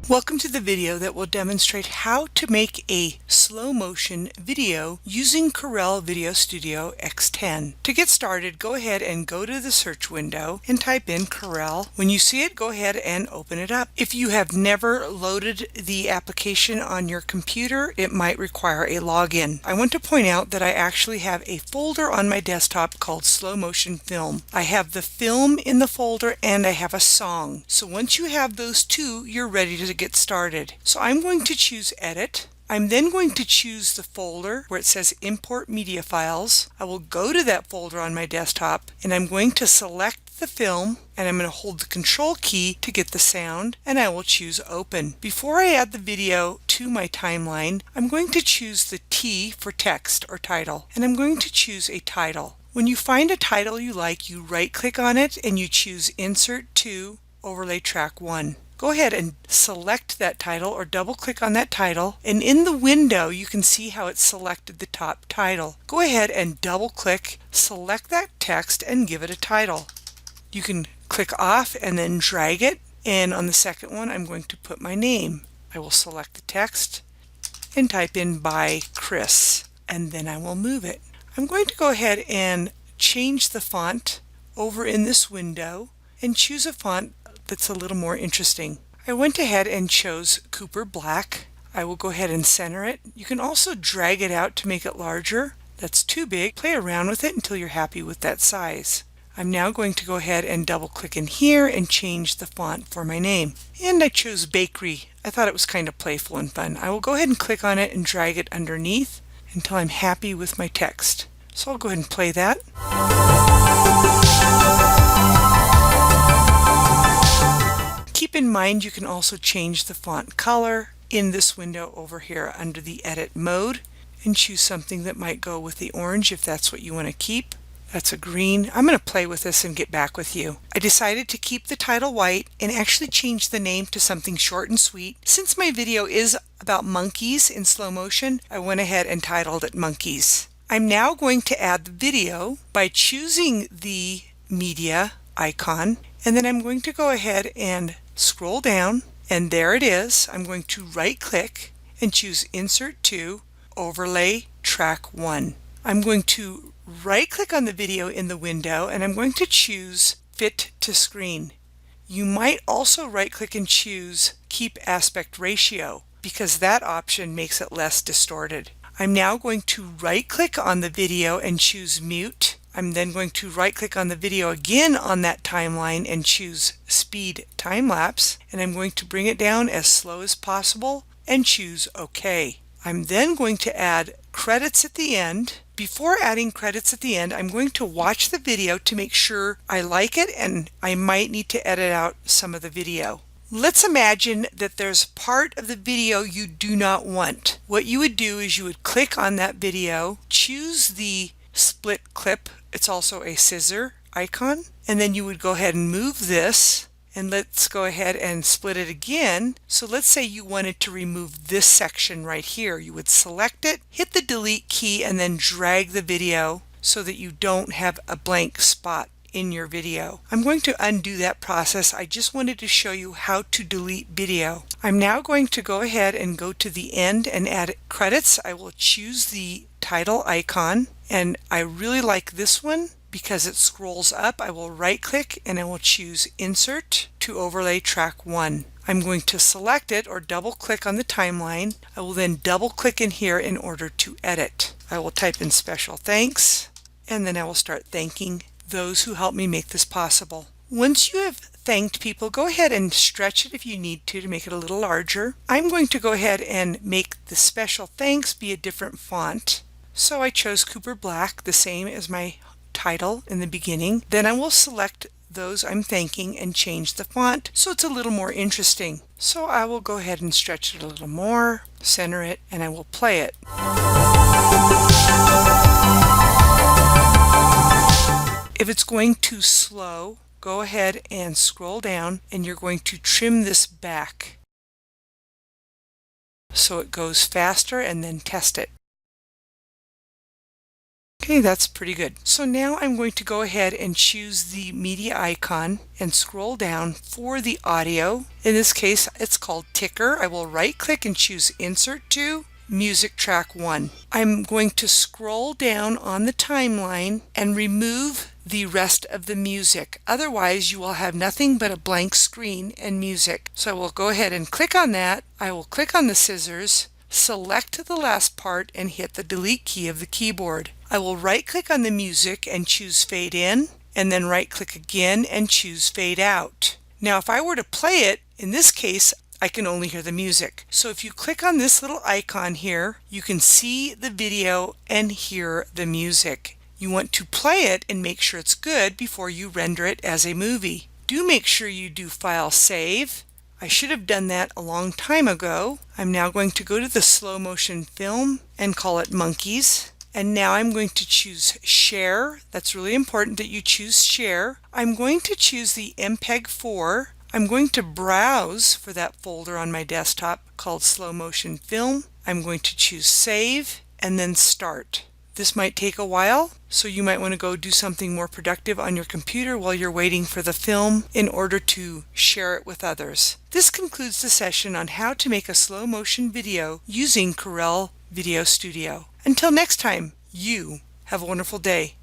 Welcome to the video that will demonstrate how to make a slow motion video using Corel VideoStudio X10. To get started, go ahead and go to the search window and type in Corel. When you see it, go ahead and open it up. If you have never loaded the application on your computer, it might require a login. I want to point out that I actually have a folder on my desktop called Slow Motion Film. I have the film in the folder and I have a song. So once you have those two, you're ready to get started. So I'm going to choose Edit. I'm then going to choose the folder where it says Import Media Files. I will go to that folder on my desktop and I'm going to select the film and I'm going to hold the Control key to get the sound and I will choose Open. Before I add the video to my timeline, I'm going to choose the T for text or title and I'm going to choose a title. When you find a title you like, you right click on it and you choose Insert to Overlay Track 1. Go ahead and select that title or double click on that title, and in the window you can see how it selected the top title. Go ahead and double click, select that text and give it a title. You can click off and then drag it, and on the second one I'm going to put my name. I will select the text and type in by Chris, and then I will move it. I'm going to go ahead and change the font over in this window and choose a font that's a little more interesting. I went ahead and chose Cooper Black. I will go ahead and center it. You can also drag it out to make it larger. That's too big. Play around with it until you're happy with that size. I'm now going to go ahead and double click in here and change the font for my name. And I chose Bakery. I thought it was kind of playful and fun. I will go ahead and click on it and drag it underneath until I'm happy with my text. So I'll go ahead and play that. Keep in mind you can also change the font color in this window over here under the Edit mode and choose something that might go with the orange if that's what you want to keep. That's a green. I'm going to play with this and get back with you. I decided to keep the title white and actually change the name to something short and sweet. Since my video is about monkeys in slow motion, I went ahead and titled it Monkeys. I'm now going to add the video by choosing the media icon, and then I'm going to go ahead and scroll down, and there it is. I'm going to right click and choose Insert to Overlay Track 1. I'm going to right click on the video in the window and I'm going to choose Fit to Screen. You might also right click and choose Keep Aspect Ratio because that option makes it less distorted. I'm now going to right click on the video and choose Mute. I'm then going to right click on the video again on that timeline and choose Speed Time Lapse, and I'm going to bring it down as slow as possible and choose OK. I'm then going to add credits at the end. Before adding credits at the end, I'm going to watch the video to make sure I like it, and I might need to edit out some of the video. Let's imagine that there's part of the video you do not want. What you would do is you would click on that video, choose the split clip, it's also a scissor icon, and then you would go ahead and move this, and let's go ahead and split it again. So let's say you wanted to remove this section right here. You would select it, hit the delete key, and then drag the video so that you don't have a blank spot in your video. I'm going to undo that process. I just wanted to show you how to delete video. I'm now going to go ahead and go to the end and add credits. I will choose the title icon, and I really like this one because it scrolls up. I will right click and I will choose Insert to Overlay Track 1. I'm going to select it or double click on the timeline. I will then double click in here in order to edit. I will type in special thanks and then I will start thanking those who helped me make this possible. Once you have thanked people, go ahead and stretch it if you need to make it a little larger. I'm going to go ahead and make the special thanks be a different font. So I chose Cooper Black, the same as my title in the beginning. Then I will select those I'm thanking and change the font so it's a little more interesting. So I will go ahead and stretch it a little more, center it, and I will play it. If it's going too slow, go ahead and scroll down and you're going to trim this back so it goes faster and then test it. Okay, that's pretty good. So now I'm going to go ahead and choose the media icon and scroll down for the audio. In this case, it's called Ticker. I will right click and choose Insert to Music Track 1. I'm going to scroll down on the timeline and remove the rest of the music. Otherwise, you will have nothing but a blank screen and music. So I will go ahead and click on that. I will click on the scissors, select the last part, and hit the delete key of the keyboard. I will right click on the music and choose Fade In, and then right click again and choose Fade Out. Now if I were to play it, in this case, I can only hear the music. So if you click on this little icon here, you can see the video and hear the music. You want to play it and make sure it's good before you render it as a movie. Do make sure you do File Save. I should have done that a long time ago. I'm now going to go to the slow motion film and call it Monkeys. And now I'm going to choose Share. That's really important that you choose Share. I'm going to choose the MPEG-4. I'm going to browse for that folder on my desktop called Slow Motion Film. I'm going to choose Save and then Start. This might take a while, so you might want to go do something more productive on your computer while you're waiting for the film in order to share it with others. This concludes the session on how to make a slow motion video using Corel VideoStudio. Until next time, you have a wonderful day.